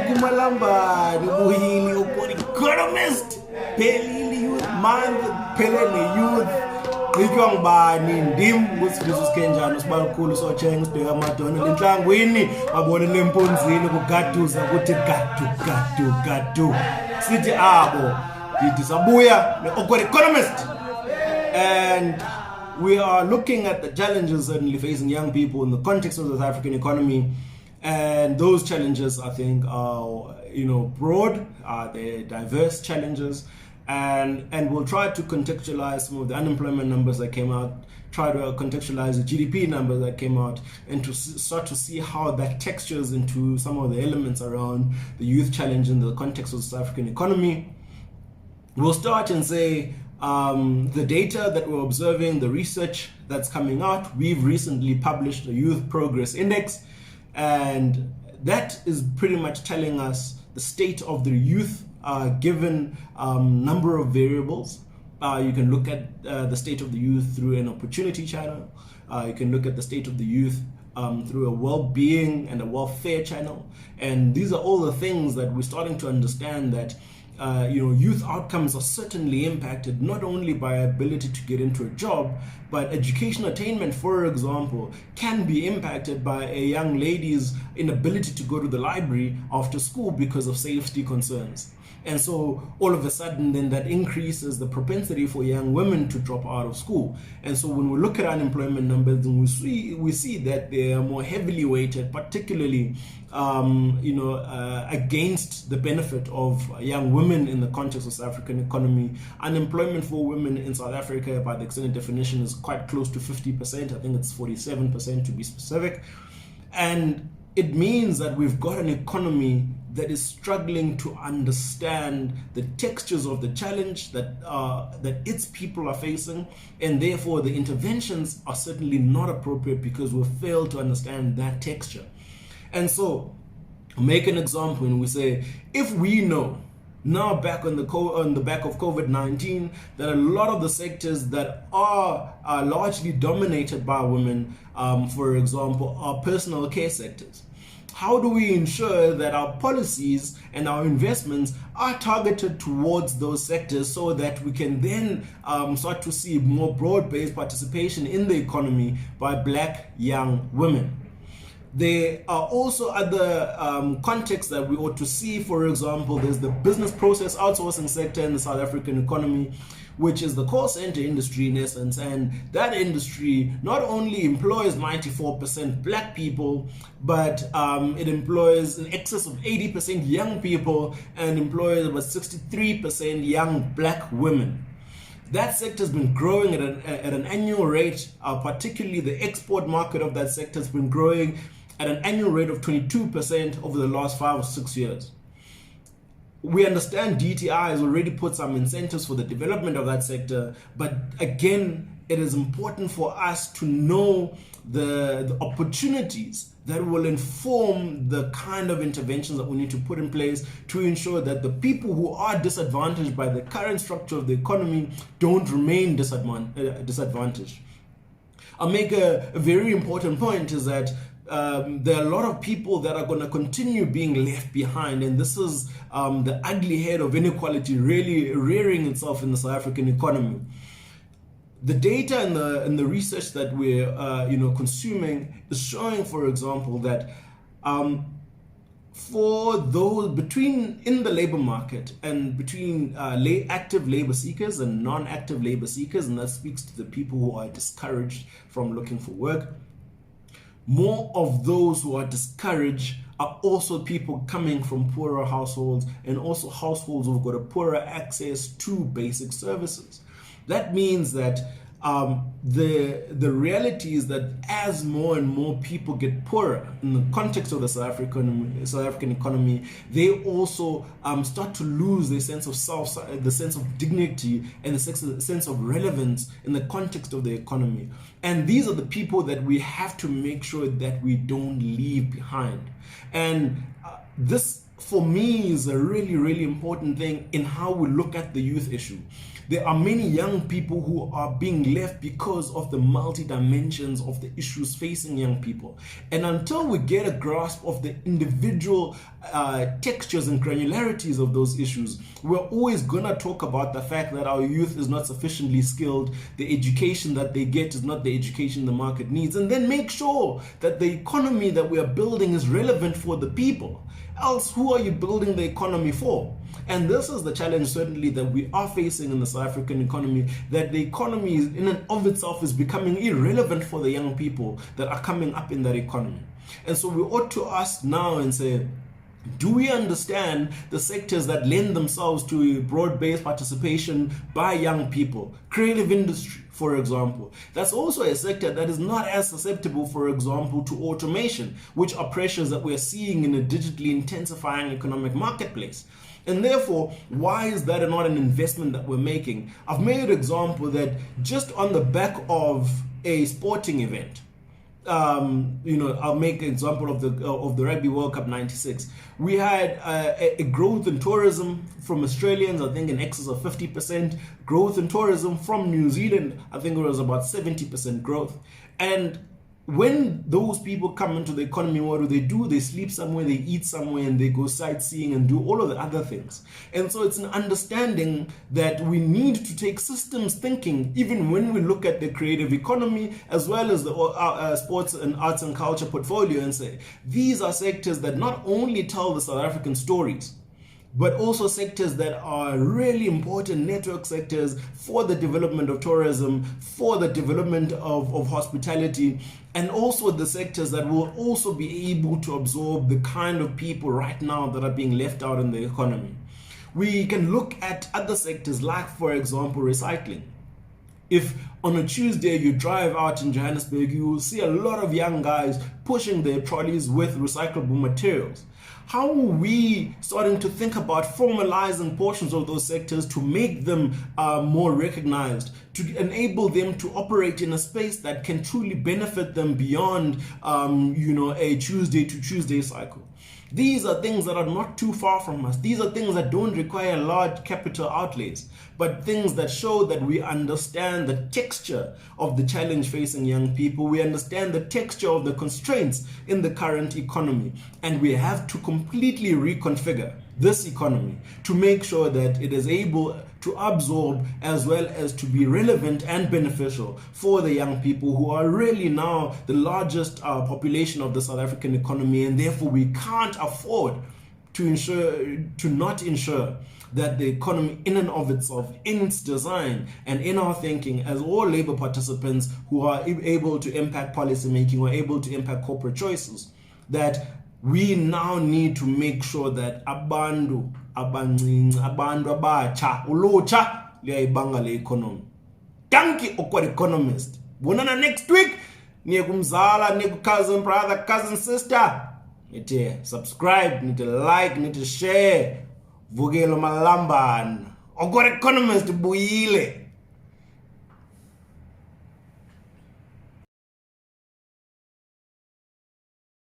Kumalambani buhili upon economist pelili youth month pelene youth ngicwa ngibani ndim kusifiso sikenjani sibalukhulu sochenga sibheka amadona lenhlangwini babone lemponzini kugaduza ukuthi gadu sithi abo dithi sabuya ne economist. And we are looking at the challenges certainly facing young people in the context of the South African economy. And those challenges, I think, are broad, they're diverse challenges, and we'll try to contextualize some of the unemployment numbers that came out, try to contextualize the GDP numbers that came out, and to start to see how that textures into some of the elements around the youth challenge in the context of the South African economy. We'll start and say the data that we're observing, the research that's coming out. We've recently published a Youth Progress Index, and that is pretty much telling us the state of the youth given number of variables. You can look at the state of the youth through an opportunity channel. You can look at the state of the youth through a well-being and a welfare channel. And these are all the things that we're starting to understand that youth outcomes are certainly impacted not only by ability to get into a job, but educational attainment, for example, can be impacted by a young lady's inability to go to the library after school because of safety concerns. And so all of a sudden then that increases the propensity for young women to drop out of school. And so when we look at unemployment numbers, then we see that they are more heavily weighted, particularly against the benefit of young women in the context of South African economy. Unemployment for women in South Africa, by the extended definition, is quite close to 50%. I think it's 47% to be specific. And it means that we've got an economy that is struggling to understand the textures of the challenge that its people are facing, and therefore the interventions are certainly not appropriate because we fail to understand that texture. And so, make an example when we say, if we know now back on the back of COVID-19 that a lot of the sectors that are largely dominated by women, for example, are personal care sectors. How do we ensure that our policies and our investments are targeted towards those sectors so that we can then start to see more broad-based participation in the economy by Black young women? There are also other contexts that we ought to see. For example, there's the business process outsourcing sector in the South African economy, which is the call center industry in essence. And that industry not only employs 94% Black people, but it employs in excess of 80% young people and employs about 63% young Black women. That sector has been growing at an annual rate, particularly the export market of that sector has been growing at an annual rate of 22% over the last 5 or 6 years. We understand DTI has already put some incentives for the development of that sector, but again, it is important for us to know the opportunities that will inform the kind of interventions that we need to put in place to ensure that the people who are disadvantaged by the current structure of the economy don't remain disadvantaged. I'll make a very important point is that there are a lot of people that are going to continue being left behind, and this is the ugly head of inequality really rearing itself in the South African economy. The data and the research that we're consuming is showing, for example, that for those in the labor market and between active labor seekers and non-active labor seekers, and that speaks to the people who are discouraged from looking for work, more of those who are discouraged are also people coming from poorer households and also households who've got a poorer access to basic services. That means that the reality is that as more and more people get poorer in the context of the South African economy, they also start to lose their sense of self, the sense of dignity, and the sense of relevance in the context of the economy. And these are the people that we have to make sure that we don't leave behind. And this, for me, is a really, really important thing in how we look at the youth issue. There are many young people who are being left because of the multi-dimensions of the issues facing young people. And until we get a grasp of the individual textures and granularities of those issues, we're always going to talk about the fact that our youth is not sufficiently skilled, the education that they get is not the education the market needs, and then make sure that the economy that we are building is relevant for the people. Else, who are you building the economy for? And this is the challenge certainly that we are facing in the South African economy, that the economy in and of itself is becoming irrelevant for the young people that are coming up in that economy. And so we ought to ask now and say, do we understand the sectors that lend themselves to broad-based participation by young people? Creative industry, for example. That's also a sector that is not as susceptible, for example, to automation, which are pressures that we're seeing in a digitally intensifying economic marketplace. And therefore, why is that not an investment that we're making? I've made an example that just on the back of a sporting event, I'll make an example of the Rugby World Cup '96. We had a growth in tourism from Australians, I think in excess of 50%. Growth in tourism from New Zealand, I think it was about 70% growth. And when those people come into the economy, what do? They sleep somewhere, they eat somewhere, and they go sightseeing and do all of the other things. And so it's an understanding that we need to take systems thinking, even when we look at the creative economy, as well as the sports and arts and culture portfolio, and say, these are sectors that not only tell the South African stories, but also sectors that are really important network sectors for the development of tourism, for the development of hospitality, and also the sectors that will also be able to absorb the kind of people right now that are being left out in the economy. We can look at other sectors like, for example, recycling. If on a Tuesday you drive out in Johannesburg, you will see a lot of young guys pushing their trolleys with recyclable materials. How are we starting to think about formalizing portions of those sectors to make them more recognized, to enable them to operate in a space that can truly benefit them beyond, a Tuesday to Tuesday cycle? These are things that are not too far from us. These are things that don't require large capital outlays, but things that show that we understand the texture of the challenge facing young people. We understand the texture of the constraints in the current economy, and we have to completely reconfigure this economy to make sure that it is able to absorb as well as to be relevant and beneficial for the young people who are really now the largest population of the South African economy, and therefore we can't afford to not ensure that the economy in and of itself, in its design and in our thinking as all labor participants who are able to impact policy making or able to impact corporate choices, that we now need to make sure that abantu abatsha ulutsha liyayibanga le economy. Thank you, Awkward Economist. Bonana next week. Niye kumzala, niye cousin brother, cousin sister. Nite subscribe, nite like, nite share. Vukelo malambana. Awkward Economist buyile.